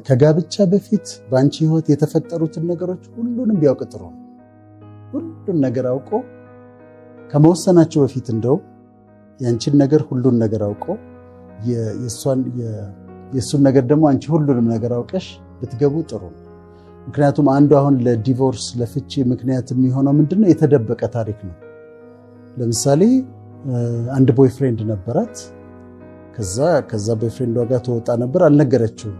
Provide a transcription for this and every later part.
ከጋብቻ በፊት በአንቺ ህይወት የተፈጠሩትን ነገሮች ሁሉንም ቢያውቅ ጥሩ ነው። ሁሉን ነገር አውቆ ከመወሰናቸው በፊት እንደው ያንቺን ነገር ሁሉን ነገር አውቆ የእሱን ነገር ደግሞ አንቺ ሁሉንም ነገር አውቀሽ ብትገቡ ጥሩ ነው። ምክንያቱም አንዱ አሁን ለዲቮርስ ለፍቺ ምክንያት የሚሆነው ምንድነው? የተደበቀ ታሪክ ነው። ለምሳሌ አንድ ቦይፍሬንድ ነበራት። ከዛ ቦይፍሬንዷ ጋር ተወጣ ነበር፣ አልነገረችውም።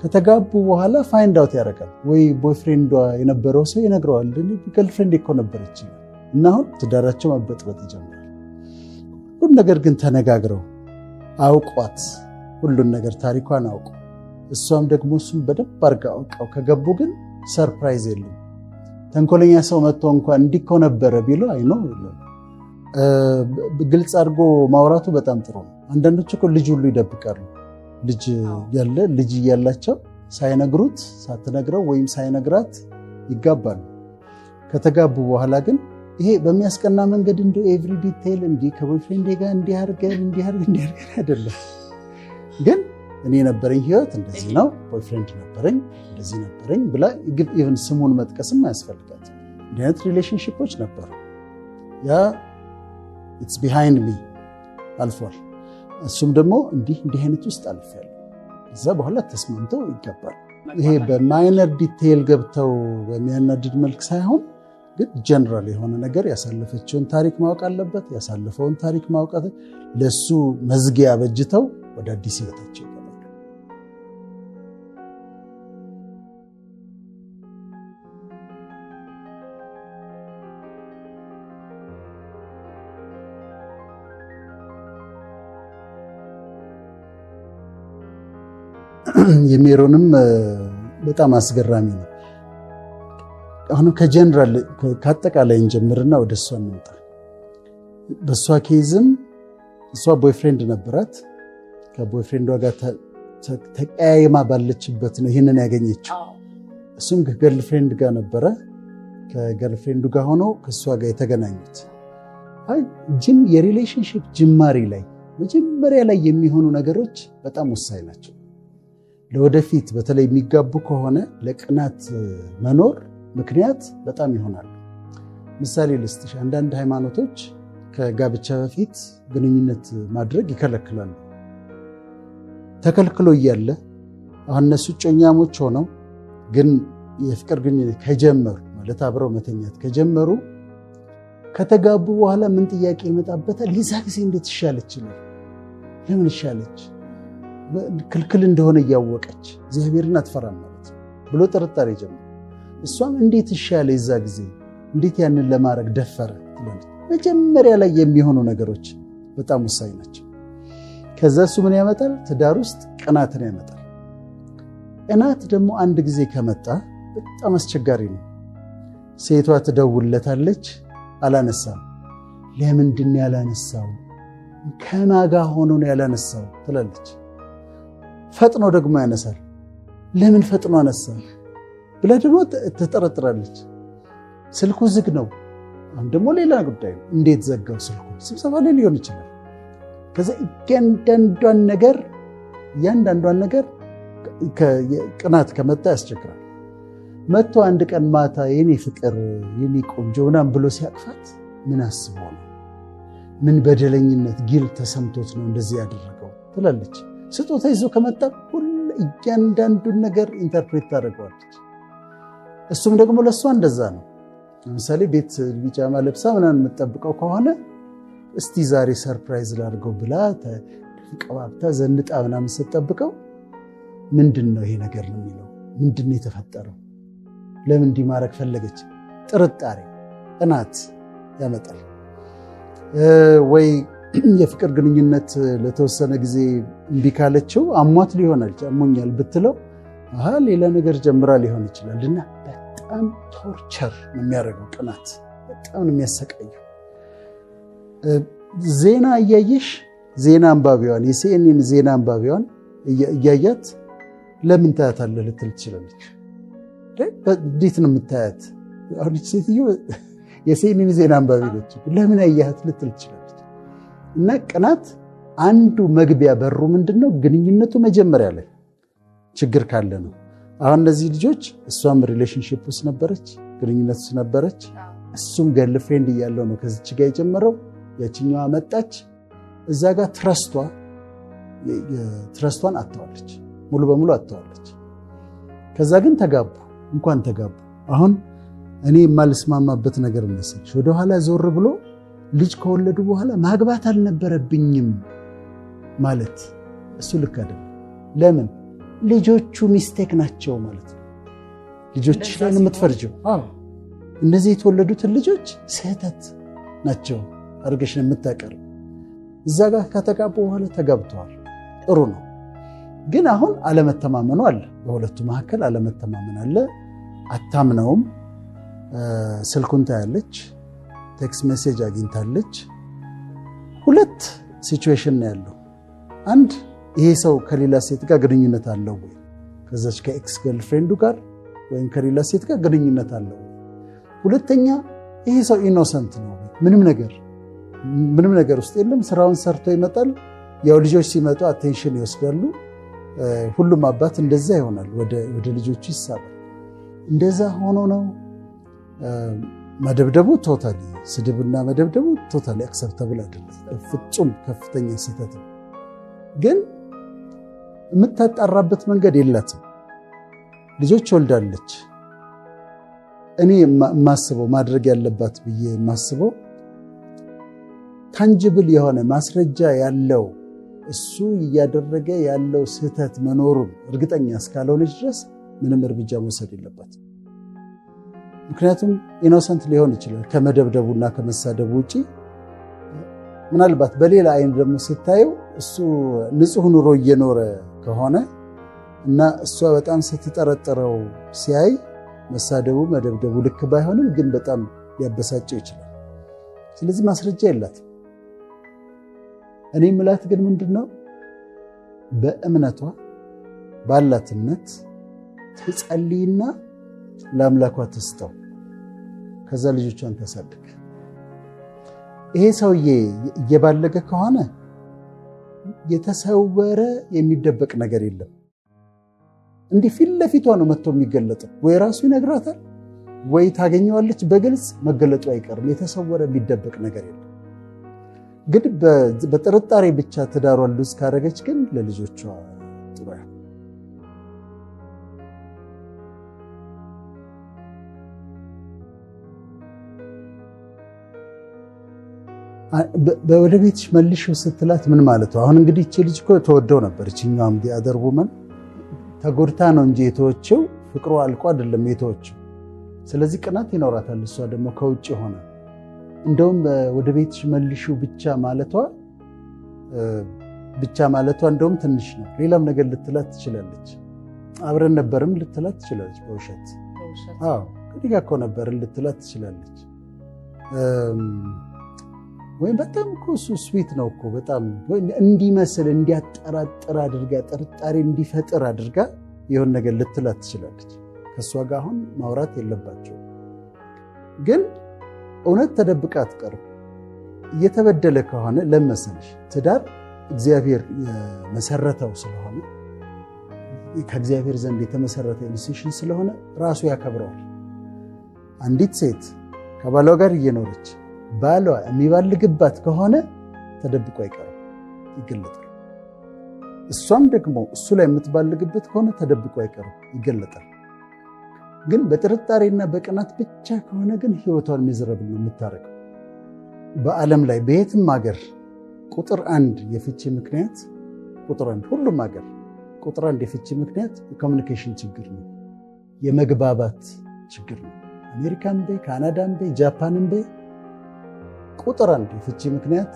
ከተጋቡ በኋላ ፋይንድ አውት ያደርጋል። ወይ ቦይፍሬንዷ የነበረው ሰው ይነግረዋል፣ ገርልፍሬንድ እኮ ነበረች እና አሁን ትዳራቸው መበጥበጥ ይጀምራል። ሁሉን ነገር ግን ተነጋግረው አውቋት ሁሉን ነገር ታሪኳን አውቁ እሷም ደግሞ እሱን በደንብ አድርጋ አውቀው ከገቡ ግን ሰርፕራይዝ የለም። ተንኮለኛ ሰው መጥቶ እንኳን እንዲኮ ነበረ ቢሉ አይኖ ግልጽ አድርጎ ማውራቱ በጣም ጥሩ ነው። አንዳንዶች እኮ ልጅ ሁሉ ይደብቃሉ። ልጅ እያላቸው ሳይነግሩት ሳትነግረው ወይም ሳይነግራት ይጋባሉ። ከተጋቡ በኋላ ግን ይሄ በሚያስቀና መንገድ እንደ ኤቭሪ ዲቴይል እንዲህ ከቦይፍሬንድ ጋር እንዲህ አድርገን አይደለም። ግን እኔ የነበረኝ ህይወት እንደዚህ ነው፣ ቦይፍሬንድ ነበረኝ እንደዚህ ነበረኝ ብላ ኢቭን ስሙን መጥቀስም አያስፈልጋት። እንዲህ አይነት ሪሌሽንሺፖች ነበሩ። ያ ኢትስ ቢሃይንድ ሚ አልፏል። እሱም ደግሞ እንዲህ አይነት ውስጥ አልፏል። እዛ በኋላ ተስማምተው ይገባል። ይሄ በማይነር ዲቴይል ገብተው በሚያናድድ መልክ ሳይሆን ግን ጀነራል የሆነ ነገር ያሳለፈችውን ታሪክ ማወቅ አለበት። ያሳለፈውን ታሪክ ማውቃት ለሱ መዝጊያ በጅተው ወደ አዲስ ህይወታቸው ይገባሉ። የሜሮንም በጣም አስገራሚ ነው። አሁን ከጀነራል ከአጠቃላይ እንጀምርና ወደ እሷ እንመጣ። በእሷ ኬዝም እሷ ቦይፍሬንድ ነበራት። ከቦይፍሬንዷ ጋር ተቀያይማ ባለችበት ነው ይህንን ያገኘችው። እሱም ከገርልፍሬንድ ጋር ነበረ። ከገርልፍሬንዱ ጋር ሆኖ ከእሷ ጋር የተገናኙት የሪሌሽንሽፕ ጅማሬ ላይ መጀመሪያ ላይ የሚሆኑ ነገሮች በጣም ወሳኝ ናቸው። ለወደፊት በተለይ የሚጋቡ ከሆነ ለቅናት መኖር ምክንያት በጣም ይሆናል። ምሳሌ ልስጥሽ። አንዳንድ ሃይማኖቶች ከጋብቻ በፊት ግንኙነት ማድረግ ይከለክላሉ። ተከልክሎ እያለ አሁን እነሱ ጮኛሞች ሆነው ግን የፍቅር ግንኙነት ከጀመሩ ማለት አብረው መተኛት ከጀመሩ ከተጋቡ በኋላ ምን ጥያቄ ይመጣበታል? የዛ ጊዜ እንዴት ይሻለች ነው? ለምን ይሻለች? ክልክል እንደሆነ እያወቀች እግዚአብሔርን አትፈራም ማለት ነው ብሎ ጥርጣሬ ጀመረ። እሷም እንዴት ይሻለ የዛ ጊዜ እንዴት ያንን ለማድረግ ደፈረ ትላለች። መጀመሪያ ላይ የሚሆኑ ነገሮች በጣም ወሳኝ ናቸው። ከዛ እሱ ምን ያመጣል? ትዳር ውስጥ ቅናትን ያመጣል። ቅናት ደግሞ አንድ ጊዜ ከመጣ በጣም አስቸጋሪ ነው። ሴቷ ትደውልለታለች፣ አላነሳም። ለምንድን ያላነሳው? ከማጋ ሆኖ ነው ያላነሳው ትላለች። ፈጥኖ ደግሞ ያነሳል። ለምን ፈጥኖ አነሳ ብላ ደግሞ ትጠረጥራለች። ስልኩ ዝግ ነው። አሁን ደግሞ ሌላ ጉዳይ ነው። እንዴት ዘጋው ስልኩ? ስብሰባ ላይ ሊሆን ይችላል። ከዛ እያንዳንዷን ነገር ቅናት ከመጣ ያስቸግራል። መጥቶ አንድ ቀን ማታ የኔ ፍቅር የኔ ቆንጆ ምናምን ብሎ ሲያቅፋት ምን አስቦ ነው? ምን በደለኝነት ጊል ተሰምቶት ነው እንደዚህ ያደረገው ትላለች። ስጦታ ይዞ ከመጣ እያንዳንዱን ነገር ኢንተርፕሬት ታደርገዋለች። እሱም ደግሞ ለእሷ እንደዛ ነው። ለምሳሌ ቤት ቢጃማ ለብሳ ምናምን የምትጠብቀው ከሆነ እስቲ ዛሬ ሰርፕራይዝ ላድርገው ብላ ቀባብታ ዘንጣ ምናምን ስትጠብቀው ምንድን ነው ይሄ ነገር ነው የሚለው? ምንድን ነው የተፈጠረው? ለምን እንዲህ ማድረግ ፈለገች? ጥርጣሬ፣ ቅናት ያመጣል። ወይ የፍቅር ግንኙነት ለተወሰነ ጊዜ እምቢ ካለችው አሟት ሊሆናል። አሞኛል ብትለው ሌላ ነገር ጀምራ ሊሆን ይችላል። እና በጣም ቶርቸር ነው የሚያደርገው ቅናት። በጣም ነው የሚያሰቃየው። ዜና እያየሽ ዜና አንባቢዋን የሲኤንኤን ዜና አንባቢዋን እያያት ለምን ታያታለህ ልትል ትችላለች። እንዴት ነው የምታያት? አሁን ሴትዮ የሲኤንኤን ዜና አንባቢ ነች። ለምን አያት ልትል ትችላለች። እና ቅናት አንዱ መግቢያ በሩ ምንድነው? ግንኙነቱ መጀመሪያ ላይ ችግር ካለ ነው። አሁን እነዚህ ልጆች እሷም ሪሌሽንሺፕ ውስጥ ነበረች፣ ግንኙነት ውስጥ ነበረች። እሱም ገርል ፍሬንድ እያለው ነው ከዚች ጋር የጀመረው። ያችኛዋ መጣች፣ እዛ ጋር ትረስቷን አጥተዋለች፣ ሙሉ በሙሉ አጥተዋለች። ከዛ ግን ተጋቡ። እንኳን ተጋቡ። አሁን እኔ የማልስማማበት ነገር መሰለሽ ወደኋላ ዞር ብሎ ልጅ ከወለዱ በኋላ ማግባት አልነበረብኝም ማለት እሱ ልክ አይደለም። ለምን? ልጆቹ ሚስቴክ ናቸው ማለት ነው። ልጆች ላይ ነው የምትፈርጂው። እነዚህ የተወለዱትን ልጆች ስህተት ናቸው አድርገሽ ነው የምታቀርብ። እዛ ጋር ከተጋቡ በኋላ ተጋብተዋል፣ ጥሩ ነው። ግን አሁን አለመተማመኑ አለ፣ በሁለቱ መካከል አለመተማመን አለ። አታምነውም። ስልኩን ታያለች፣ ቴክስት ሜሴጅ አግኝታለች። ሁለት ሲቹዌሽን ነው ያለው። አንድ ይሄ ሰው ከሌላ ሴት ጋር ግንኙነት አለው ወይ፣ ከዛች ከኤክስ ገርልፍሬንዱ ጋር ወይም ከሌላ ሴት ጋር ግንኙነት አለው። ሁለተኛ ይሄ ሰው ኢኖሰንት ነው፣ ምንም ነገር ውስጥ የለም፣ ስራውን ሰርቶ ይመጣል። ያው ልጆች ሲመጡ አቴንሽን ይወስዳሉ። ሁሉም አባት እንደዛ ይሆናል፣ ወደ ልጆቹ ይሳባል። እንደዛ ሆኖ ነው መደብደቡ ቶታሊ፣ ስድብና መደብደቡ ቶታሊ አክሰፕተብል አይደለም፣ ፍጹም ከፍተኛ ስህተት ነው። ግን የምታጣራበት መንገድ የላትም። ልጆች ወልዳለች። እኔ የማስበው ማድረግ ያለባት ብዬ የማስበው ታንጅብል የሆነ ማስረጃ ያለው እሱ እያደረገ ያለው ስህተት መኖሩን እርግጠኛ እስካልሆነች ድረስ ምንም እርምጃ መውሰድ የለባትም። ምክንያቱም ኢኖሰንት ሊሆን ይችላል ከመደብደቡና ከመሳደቡ ውጪ። ምናልባት በሌላ አይን ደግሞ ስታየው እሱ ንጹህ ኑሮ እየኖረ ከሆነ እና እሷ በጣም ስትጠረጥረው ሲያይ መሳደቡ መደብደቡ ልክ ባይሆንም ግን በጣም ሊያበሳጨው ይችላል። ስለዚህ ማስረጃ የላትም። እኔ ምላት ግን ምንድነው በእምነቷ ባላት እምነት ትጸልይና ለአምላኳ ትስጠው፣ ከዛ ልጆቿን ታሳድግ። ይሄ ሰውዬ እየባለገ ከሆነ የተሰወረ የሚደበቅ ነገር የለም። እንዲህ ፊት ለፊቷ ነው መጥቶ የሚገለጠው። ወይ ራሱ ይነግራታል ወይ ታገኘዋለች በግልጽ መገለጡ አይቀርም። የተሰወረ የሚደበቅ ነገር የለም። ግን በጥርጣሬ ብቻ ትዳሯን ሉዝ ካደረገች ግን ለልጆቿ ጥሩ አይሆንም። ወደ ቤትሽ መልሽው ስትላት ምን ማለት ነው? አሁን እንግዲህ እቺ ልጅ እኮ ተወደው ነበር። እቺኛውም ዲአደር ውመን ተጎድታ ነው እንጂ የተወችው፣ ፍቅሩ አልቆ አይደለም የተወችው። ስለዚህ ቅናት ይኖራታል። እሷ ደግሞ ከውጭ ሆነ እንደውም ወደ ቤትሽ መልሽው ብቻ ማለቷ እንደውም ትንሽ ነው። ሌላም ነገር ልትላት ትችላለች። አብረን ነበርም ልትላት ትችላለች በውሸት። አዎ ከዲጋ እኮ ነበርን ልትላት ትችላለች። ወይም በጣም እኮ እሱ ስዊት ነው እኮ በጣም እንዲመስል እንዲያጠራጥር አድርጋ ጥርጣሬ እንዲፈጥር አድርጋ የሆነ ነገር ልትላት ትችላለች። ከእሷ ጋር አሁን ማውራት የለባቸው። ግን እውነት ተደብቃ አትቀርም። እየተበደለ ከሆነ ለመሰለሽ ትዳር እግዚአብሔር የመሰረተው ስለሆነ ከእግዚአብሔር ዘንድ የተመሰረተ ኢንስቲትዩሽን ስለሆነ ራሱ ያከብረዋል። አንዲት ሴት ከባሏ ጋር እየኖረች ባሏ የሚባልግባት ከሆነ ተደብቆ አይቀርም፣ ይገለጣል። እሷም ደግሞ እሱ ላይ የምትባልግበት ከሆነ ተደብቆ አይቀርም፣ ይገለጣል። ግን በጥርጣሬና በቅናት ብቻ ከሆነ ግን ህይወቷን ሚዘረብል ነው የምታረገው። በዓለም ላይ በየትም ሀገር ቁጥር አንድ የፍቺ ምክንያት ሁሉም ሀገር ቁጥር አንድ የፍቺ ምክንያት የኮሚኒኬሽን ችግር ነው፣ የመግባባት ችግር ነው። አሜሪካን በይ ካናዳን በይ ጃፓንን በይ ቁጥር አንድ የፍቺ ምክንያት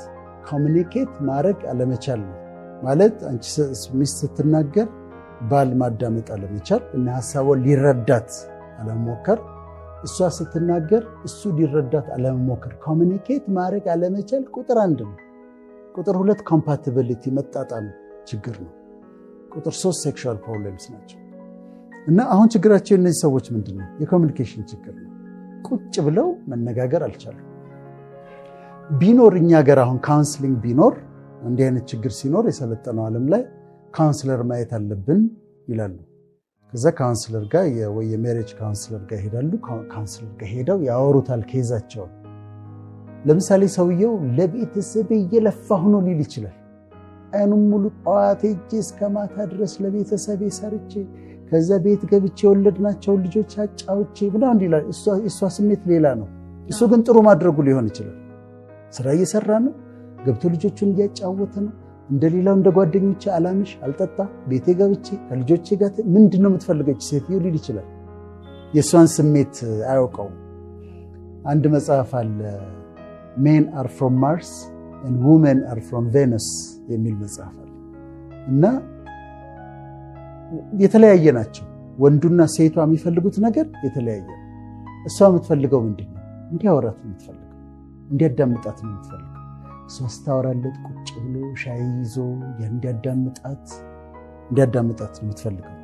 ኮሚኒኬት ማድረግ አለመቻል ነው። ማለት አንቺ ሚስት ስትናገር ባል ማዳመጥ አለመቻል እና ሐሳቧን ሊረዳት አለመሞከር፣ እሷ ስትናገር እሱ ሊረዳት አለመሞከር፣ ኮሚኒኬት ማድረግ አለመቻል ቁጥር አንድ ነው። ቁጥር ሁለት ኮምፓቲቢሊቲ መጣጣም ችግር ነው። ቁጥር ሶስት ሴክሹዋል ፕሮብሌምስ ናቸው። እና አሁን ችግራቸው እነዚህ ሰዎች ምንድነው? የኮሚኒኬሽን ችግር ነው። ቁጭ ብለው መነጋገር አልቻሉም። ቢኖር እኛ ሀገር አሁን ካውንስሊንግ ቢኖር እንዲህ አይነት ችግር ሲኖር የሰለጠነው ዓለም ላይ ካውንስለር ማየት አለብን ይላሉ። ከዛ ካውንስለር ጋር ወይ የሜሬጅ ካውንስለር ጋር ይሄዳሉ። ካውንስለር ጋር ሄደው ያወሩታል ኬዛቸውን። ለምሳሌ ሰውየው ለቤተሰቤ እየለፋሁ ነው ሊል ይችላል። ቀኑን ሙሉ ጠዋት ሄጄ እስከ ማታ ድረስ ለቤተሰቤ ሰርቼ ከዛ ቤት ገብቼ የወለድናቸውን ልጆች አጫውቼ ምናምን ይላል። እሷ ስሜት ሌላ ነው። እሱ ግን ጥሩ ማድረጉ ሊሆን ይችላል። ስራ እየሰራ ነው፣ ገብቶ ልጆቹን እያጫወተ ነው። እንደሌላው እንደ ጓደኞቼ አላምሽ አልጠጣ ቤቴ ገብቼ ከልጆቼ ጋር ምንድነው የምትፈልገች ሴትዮ ሊል ይችላል። የእሷን ስሜት አያውቀውም። አንድ መጽሐፍ አለ ሜን አር ፍሮም ማርስ and women are from Venus የሚል መጽሐፍ አለ እና የተለያየ ናቸው። ወንዱና ሴቷ የሚፈልጉት ነገር የተለያየ ነው። እሷ የምትፈልገው ምንድን ነው? እንዲያወራት ነው የምትፈልገው፣ እንዲያዳምጣት ነው የምትፈልገው። እሷ ስታወራለት ቁጭ ብሎ ሻይ ይዞ እንዲያዳምጣት ነው የምትፈልገው።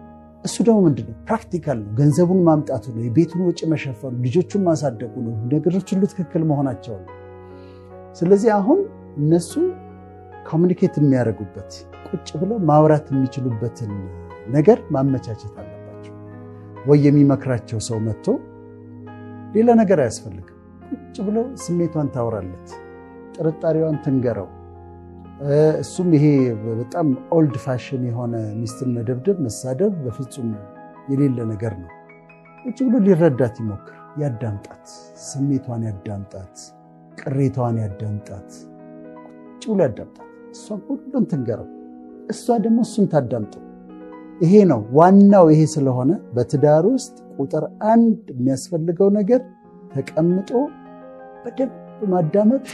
እሱ ደግሞ ምንድን ነው? ፕራክቲካል ነው። ገንዘቡን ማምጣቱ ነው፣ የቤቱን ወጪ መሸፈኑ፣ ልጆቹን ማሳደጉ ነው። ነገሮች ሁሉ ትክክል መሆናቸው ነው። ስለዚህ አሁን እነሱ ኮሚኒኬት የሚያደርጉበት ቁጭ ብለው ማውራት የሚችሉበትን ነገር ማመቻቸት አለባቸው። ወይ የሚመክራቸው ሰው መጥቶ ሌላ ነገር አያስፈልግም። ቁጭ ብለው ስሜቷን ታወራለት፣ ጥርጣሬዋን ትንገረው። እሱም ይሄ በጣም ኦልድ ፋሽን የሆነ ሚስትን መደብደብ፣ መሳደብ በፍጹም የሌለ ነገር ነው። ቁጭ ብሎ ሊረዳት ይሞክር፣ ያዳምጣት፣ ስሜቷን ያዳምጣት፣ ቅሬታዋን ያዳምጣት፣ ቁጭ ብሎ ያዳምጣት። እሷም ሁሉን ትንገረው፣ እሷ ደግሞ እሱን ታዳምጠው። ይሄ ነው ዋናው። ይሄ ስለሆነ በትዳር ውስጥ ቁጥር 1 የሚያስፈልገው ነገር ተቀምጦ በደንብ ማዳመጥ፣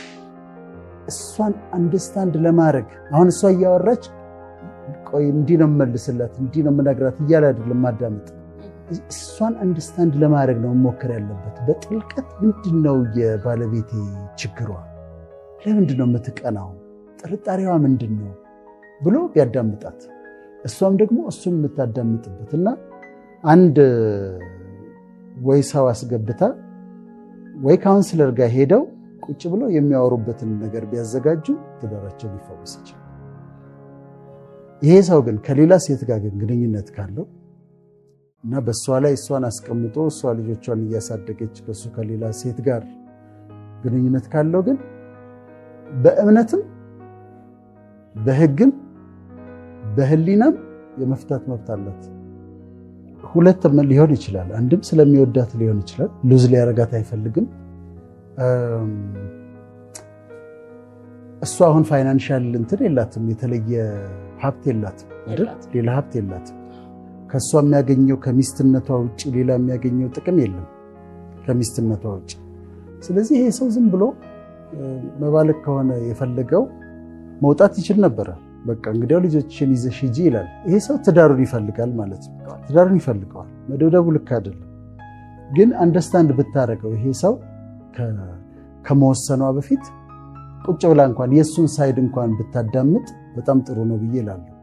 እሷን አንደርስታንድ ለማድረግ። አሁን እሷ እያወራች ቆይ እንዲህ ነው የምመልስላት እንዲህ ነው የምነግራት እያለ አይደለም ማዳመጥ። እሷን አንደርስታንድ ለማድረግ ነው መሞከር ያለበት በጥልቀት። ምንድነው የባለቤቴ ችግሯ? ለምንድን ነው የምትቀናው? ጥርጣሬዋ ምንድን ነው ብሎ ቢያዳምጣት፣ እሷም ደግሞ እሱን የምታዳምጥበት እና አንድ ወይ ሰው አስገብታ ወይ ካውንስለር ጋር ሄደው ቁጭ ብለው የሚያወሩበትን ነገር ቢያዘጋጁ ትዳራቸው ሊፈወስ ይችላል። ይሄ ሰው ግን ከሌላ ሴት ጋር ግንኙነት ካለው እና በእሷ ላይ እሷን አስቀምጦ እሷ ልጆቿን እያሳደገች ከሱ ከሌላ ሴት ጋር ግንኙነት ካለው ግን በእምነትም በሕግም በህሊናም የመፍታት መብት አላት። ሁለትም ሊሆን ይችላል። አንድም ስለሚወዳት ሊሆን ይችላል። ሉዝ ሊያረጋት አይፈልግም። እሷ አሁን ፋይናንሻል እንትን የላትም፣ የተለየ ሀብት የላትም አይደል? ሌላ ሀብት የላትም። ከእሷ የሚያገኘው ከሚስትነቷ ውጭ ሌላ የሚያገኘው ጥቅም የለም ከሚስትነቷ ውጭ። ስለዚህ ይሄ ሰው ዝም ብሎ መባለቅ ከሆነ የፈለገው መውጣት ይችል ነበረ። በቃ እንግዲያው ልጆችሽን ይዘሽ ሂጂ ይላል። ይሄ ሰው ትዳሩን ይፈልጋል ማለት ነው። ትዳሩን ይፈልገዋል። መደብደቡ ልክ አይደለም። ግን አንደርስታንድ ብታረገው ይሄ ሰው ከመወሰኗ በፊት ቁጭ ብላ እንኳን የእሱን ሳይድ እንኳን ብታዳምጥ በጣም ጥሩ ነው ብዬ እላለሁ።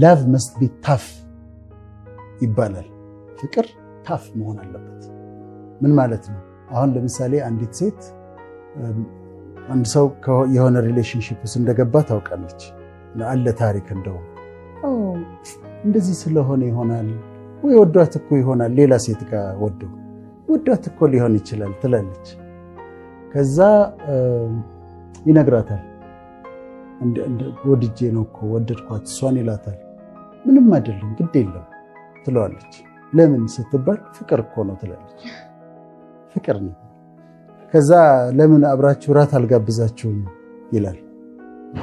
ላቭ መስት ቢ ታፍ ይባላል። ፍቅር ታፍ መሆን አለበት። ምን ማለት ነው? አሁን ለምሳሌ አንዲት ሴት አንድ ሰው የሆነ ሪሌሽንሺፕ ውስጥ እንደገባ ታውቃለች። አለ ታሪክ እንደው እንደዚህ ስለሆነ ይሆናል ወይ ወዷት እኮ ይሆናል ሌላ ሴት ጋር ወዷት እኮ ሊሆን ይችላል ትላለች። ከዛ ይነግራታል ወድጄ ነው እኮ ወደድኳት እሷን ይላታል። ምንም አይደለም ግድ የለም ትለዋለች። ለምን ስትባል ፍቅር እኮ ነው ትላለች። ፍቅር ነው። ከዛ ለምን አብራችሁ ራት አልጋብዛችሁም ይላል።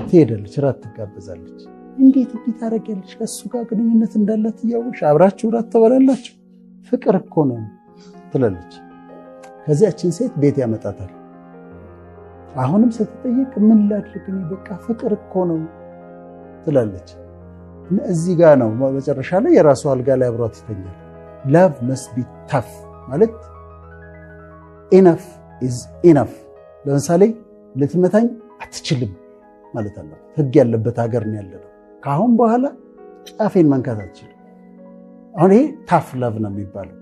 ትሄዳለች፣ ራት ትጋብዛለች። እንዴት ታረጊያለሽ? ከሱ ጋር ግንኙነት እንዳላት እያወቅሽ አብራችሁ ራት ትበላላችሁ? ፍቅር እኮ ነው ትላለች። ከዚያችን ሴት ቤት ያመጣታል። አሁንም ስትጠይቅ ምን ላድርግ በቃ ፍቅር እኮ ነው ትላለች። እዚህ ጋር ነው መጨረሻ ላይ የራሱ አልጋ ላይ አብሯት ይተኛል። ላቭ መስት ቢ ታፍ ማለት ኢነፍ ኢዝ ኢነፍ። ለምሳሌ ልትመታኝ አትችልም ማለት አለ። ህግ ያለበት ሀገር ነው ያለነው። ከአሁን በኋላ ጫፌን መንካት አትችልም። አሁን ይሄ ታፍ ላቭ ነው የሚባለው።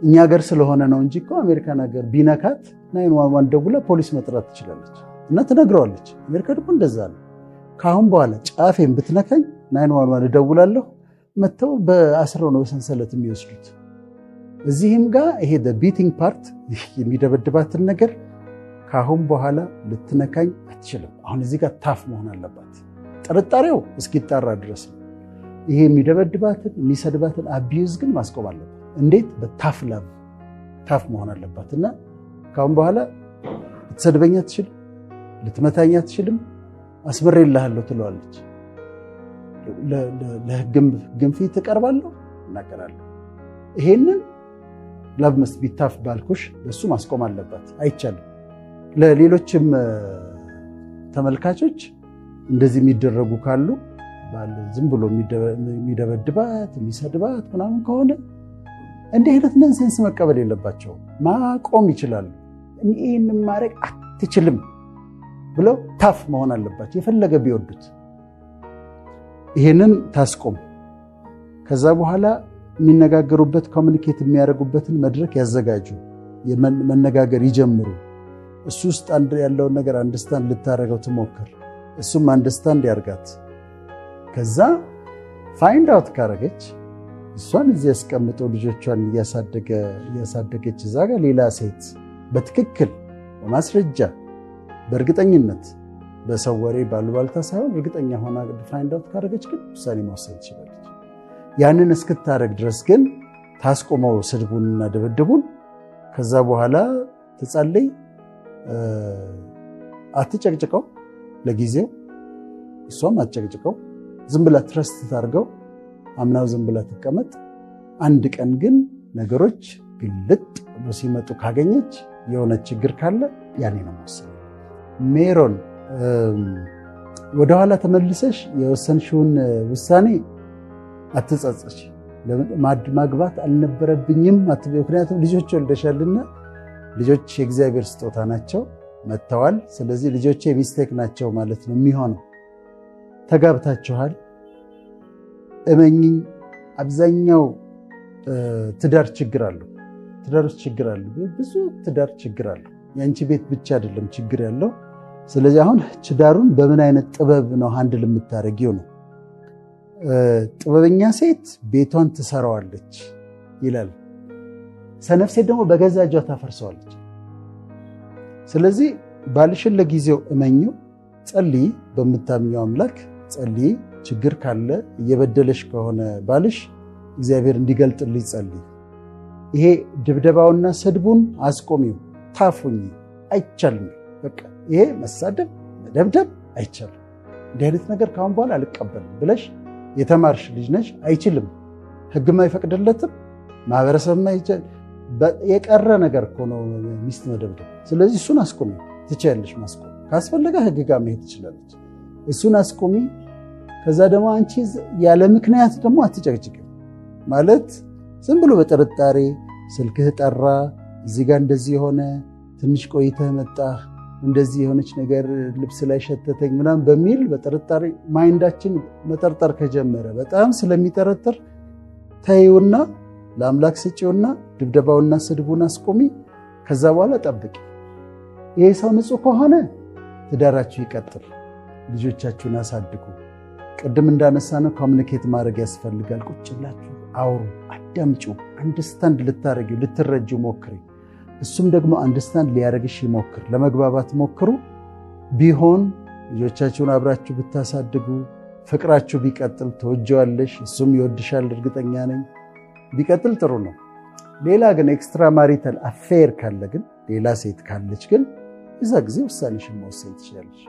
እኛ ሀገር ስለሆነ ነው እንጂ እኮ አሜሪካን ሀገር ቢነካት 911 ደውላ ፖሊስ መጥራት ትችላለች እና ትነግረዋለች። አሜሪካ ደግሞ እንደዛ ነው። ከአሁን በኋላ ጫፌን ብትነካኝ 911 እደውላለሁ፣ መተው በአስረው ነው በሰንሰለት የሚወስዱት። እዚህም ጋር ይሄ ቢቲንግ ፓርት የሚደበድባትን ነገር ካሁን በኋላ ልትነካኝ አትችልም። አሁን እዚህ ጋር ታፍ መሆን አለባት። ጥርጣሬው እስኪጣራ ድረስ ነው። ይሄ የሚደበድባትን የሚሰድባትን አቢዩዝ ግን ማስቆም አለባት። እንዴት? በታፍ ላቭ ታፍ መሆን አለባት። እና ካሁን በኋላ ልትሰድበኝ አትችልም፣ ልትመታኝ አትችልም፣ አስመሬልሃለሁ ትለዋለች። ለህግም ፊት እቀርባለሁ፣ እናገራለሁ። ይሄንን ላቭ መስት ቢ ታፍ ባልኩሽ እሱ ማስቆም አለባት። አይቻልም። ለሌሎችም ተመልካቾች እንደዚህ የሚደረጉ ካሉ ዝም ብሎ የሚደበድባት የሚሰድባት ምናምን ከሆነ እንዲህ አይነት ነንሴንስ መቀበል የለባቸው፣ ማቆም ይችላሉ። ይህን ማድረግ አትችልም ብለው ታፍ መሆን አለባቸው፣ የፈለገ ቢወዱት። ይህንን ታስቆም። ከዛ በኋላ የሚነጋገሩበት ኮሚኒኬት የሚያደርጉበትን መድረክ ያዘጋጁ፣ መነጋገር ይጀምሩ። እሱ ውስጥ ያለውን ነገር አንደርስታንድ ልታደርገው ትሞክር፣ እሱም አንደርስታንድ ያርጋት። ከዛ ፋይንድ አውት ካረገች እሷን እዚህ ያስቀምጠው ልጆቿን እያሳደገች እዛ ጋር ሌላ ሴት በትክክል በማስረጃ በእርግጠኝነት በሰው ወሬ ባሉባልታ ሳይሆን እርግጠኛ ሆና ፋይንድ አውት ካረገች ግን ውሳኔ መወሰን ትችላለች። ያንን እስክታረግ ድረስ ግን ታስቆመው ስድቡንና ድብድቡን። ከዛ በኋላ ትጸልይ፣ አትጨቅጭቀው ለጊዜው፣ እሷም አትጨቅጭቀው፣ ዝም ብላ ትረስት ታርገው፣ አምናው ዝም ብላ ትቀመጥ። አንድ ቀን ግን ነገሮች ግልጥ ብሎ ሲመጡ ካገኘች የሆነ ችግር ካለ ያኔ ነው መወሰን። ሜሮን ወደኋላ ተመልሰሽ የወሰንሽውን ውሳኔ አትጸጸች። ማግባት አልነበረብኝም አትበይ። ምክንያቱም ልጆች ወልደሻልና ልጆች የእግዚአብሔር ስጦታ ናቸው፣ መጥተዋል። ስለዚህ ልጆቼ ሚስቴክ ናቸው ማለት ነው የሚሆነው። ተጋብታችኋል። እመኚኝ፣ አብዛኛው ትዳር ችግር አለው። ትዳሮች ችግር አለው። ብዙ ትዳር ችግር አለው። የአንቺ ቤት ብቻ አይደለም ችግር ያለው። ስለዚህ አሁን ትዳሩን በምን አይነት ጥበብ ነው ሃንድል የምታደርጊው ነው። ጥበበኛ ሴት ቤቷን ትሰራዋለች ይላል። ሰነፍ ሴት ደግሞ በገዛ እጇ ታፈርሰዋለች። ስለዚህ ባልሽን ለጊዜው እመኚው፣ ጸልይ፣ በምታምኘው አምላክ ጸልይ። ችግር ካለ እየበደለሽ ከሆነ ባልሽ እግዚአብሔር እንዲገልጥልኝ ጸልይ። ይሄ ድብደባውና ስድቡን አስቆሚው፣ ታፉኝ፣ አይቻልም። በቃ ይሄ መሳደብ መደብደብ አይቻልም። እንዲህ አይነት ነገር ካሁን በኋላ አልቀበልም ብለሽ የተማርሽ ልጅ ነሽ። አይችልም፣ ህግም አይፈቅድለትም፣ ማህበረሰብ የቀረ ነገር እኮ ነው ሚስት መደብደብ። ስለዚህ እሱን አስቆሚ። ትችያለሽ ማስቆም። ካስፈለገ ህግ ጋር መሄድ ትችላለች። እሱን አስቆሚ። ከዛ ደግሞ አንቺ ያለ ምክንያት ደግሞ አትጨቅጭቅ። ማለት ዝም ብሎ በጥርጣሬ ስልክህ ጠራ፣ እዚህ ጋር እንደዚህ የሆነ ትንሽ ቆይተህ መጣህ፣ እንደዚህ የሆነች ነገር ልብስ ላይ ሸተተኝ ምናምን በሚል በጥርጣሬ ማይንዳችን መጠርጠር ከጀመረ በጣም ስለሚጠረጥር ተይውና ለአምላክ ስጪውና ድብደባውና ስድቡን አስቆሚ። ከዛ በኋላ ጠብቂ። ይሄ ሰው ንጹህ ከሆነ ትዳራችሁ ይቀጥል፣ ልጆቻችሁን አሳድጉ። ቅድም እንዳነሳ ነው ኮሚኒኬት ማድረግ ያስፈልጋል። ቁጭ ብላችሁ አውሩ፣ አዳምጩ፣ አንደርስታንድ ልታረጊው ልትረጂው ሞክሪ። እሱም ደግሞ አንደርስታንድ ሊያረግሽ ይሞክር። ለመግባባት ሞክሩ። ቢሆን ልጆቻችሁን አብራችሁ ብታሳድጉ ፍቅራችሁ ቢቀጥል ትወጂዋለሽ፣ እሱም ይወድሻል፣ እርግጠኛ ነኝ። ቢቀጥል ጥሩ ነው። ሌላ ግን ኤክስትራ ማሪታል አፌር ካለ ግን ሌላ ሴት ካለች ግን እዛ ጊዜ ውሳኔሽን መወሰን ትችላለሽ።